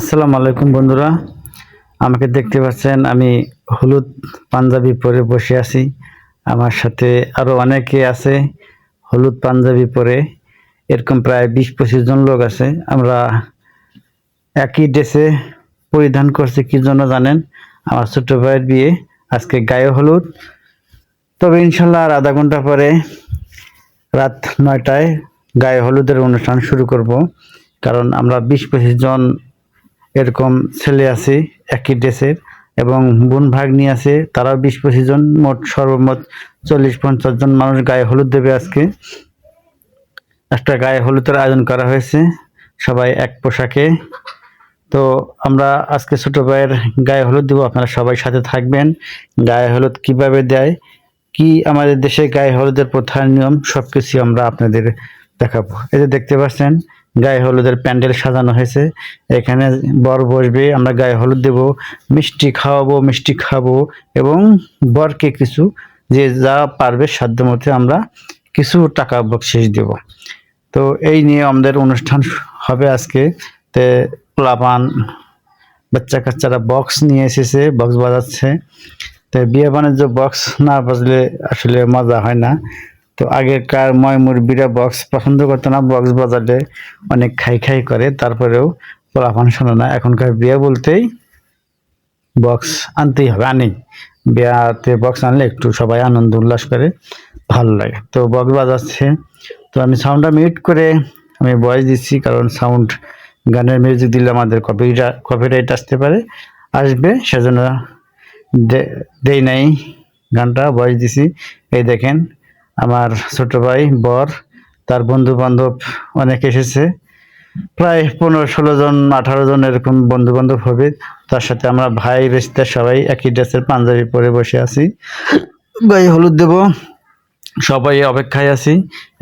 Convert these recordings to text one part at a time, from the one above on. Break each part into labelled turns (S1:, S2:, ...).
S1: আসসালামু আলাইকুম বন্ধুরা, আমাকে দেখতে পাচ্ছেন আমি হলুদ পাঞ্জাবি পরে বসে আছি। আমার সাথে আরো অনেকে আছে হলুদ পাঞ্জাবি পরে, এরকম প্রায় 20-25 জন লোক আছে। আমরা একই ড্রেসে পরিধান করছি কি জন্য জানেন? আমার ছোট ভাইয়ের বিয়ে, আজকে গায়ে হলুদ। তবে ইনশাল্লাহ আর আধা ঘন্টা পরে রাত 9টায় গায়ে হলুদের অনুষ্ঠান শুরু করব, কারণ আমরা 20-25 জন এরকম ছেলে আছে একই ড্রেসের, এবং বোন ভাগ্নি আছে, তারাও 20-25 জন, মোট সর্বমোট 40-50 জন মানুষ গায়ে হলুদ দেবে। আজকে একটা গায়ে হলুদের আয়োজন করা হয়েছে, সবাই এক পোশাকে। তো আমরা আজকে ছোট ভাইয়ের গায়ে হলুদ দেবো, আপনারা সবাই সাথে থাকবেন। গায়ে হলুদ কিভাবে দেয়, কি আমাদের দেশে গায়ে হলুদের প্রধান নিয়ম, সবকিছু আমরা আপনাদের দেখাবো। এই যে দেখতে পাচ্ছেন গায়ে হলুদের প্যান্ডেল সাজানো হয়েছে, এখানে বর বসবে, আমরা গায়ে হলুদ দেব, মিষ্টি খাওয়াবো, মিষ্টি খাবো, এবং বরকে কিছু যে যা পারবে সাধ্য মতো আমরা কিছু টাকা বকশিশ দেব। তো এই নিয়ে আমাদের অনুষ্ঠান হবে আজকে। তে পোলাপান বাচ্চা কাচ্চারা বক্স নিয়ে এসেছে, বক্স বাজাচ্ছে। তো বিয়ে বাণিজ্য বক্স না বাজলে আসলে মজা হয় না। তো আগেকার মুরব্বীরা বক্স পছন্দ করতো না, বক্স বাজালে অনেক খাই খাই করে, তারপরেও পোলাপান শোনে না। এখনকার বিয়ে বলতেই বক্স আনতেই হবে, আনি বিয়াতে বক্স আনলে একটু সবাই আনন্দ উল্লাস করে, ভালো লাগে। তো বক্স বাজাচ্ছে, তো আমি সাউন্ডটা মিউট করে আমি ভয়েস দিচ্ছি, কারণ সাউন্ড গানের মিউজিক দিলে আমাদের কপিরাইট আসতে পারে, আসবে, সেজন্য দেই নাই গানটা, ভয়েস দিছি। এই দেখেন আমার ছোট ভাই বর, তার বন্ধু বান্ধব অনেক এসেছে, প্রায় 15-16 জন 18 জন এরকম বন্ধু বান্ধব হবে। তার সাথে আমরা ভাই রিশতে সবাই একই ড্রেসের পাঞ্জাবি পরে বসে আছি, গায়ে হলুদ দেব, সবাই অপেক্ষায় আছি।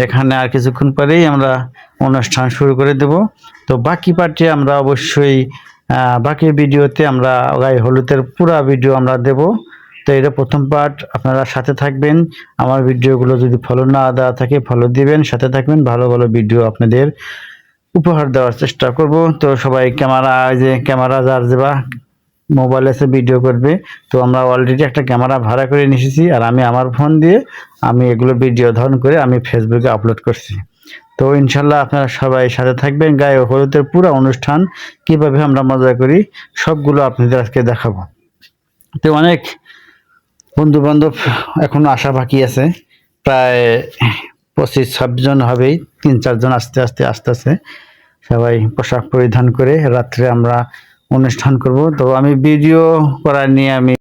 S1: এখানে আর কিছুক্ষণ পরেই আমরা অনুষ্ঠান শুরু করে দেব। তো বাকি পার্টি আমরা অবশ্যই বাকি ভিডিওতে আমরা গায়ে হলুদের পুরো ভিডিও আমরা দেব। তো এটা প্রথম পার্ট, আপনারা সাথে থাকবেন। আমার ভিডিওগুলো যদি ফলো না দেওয়া থাকে ফলো দিবেন, সাথে থাকবেন, ভালো ভালো ভিডিও আপনাদের উপহার দেওয়ার চেষ্টা করব। তো সবাই ক্যামেরা যার যেবা মোবাইল আছে ভিডিও করবে, তো আমরা অলরেডি একটা ক্যামেরা ভাড়া করে নিয়ে এসেছি, আর আমি আমার ফোন দিয়ে আমি এগুলো ভিডিও ধারণ করে আমি ফেসবুকে আপলোড করছি। তো ইনশাল্লাহ আপনারা সবাই সাথে থাকবেন। গায়ে হলুদের পুরো অনুষ্ঠান কিভাবে আমরা মজা করি সবগুলো আপনাদের আজকে দেখাবো। তো অনেক বন্ধু বান্ধব এখনো আসা বাকি আছে, প্রায় 25-26 জন হবেই, 3-4 জন আস্তে আস্তে আসতেছে। সবাই পোশাক পরিধান করে রাত্রে আমরা অনুষ্ঠান করব। তো আমি ভিডিও করার নিয়ে আমি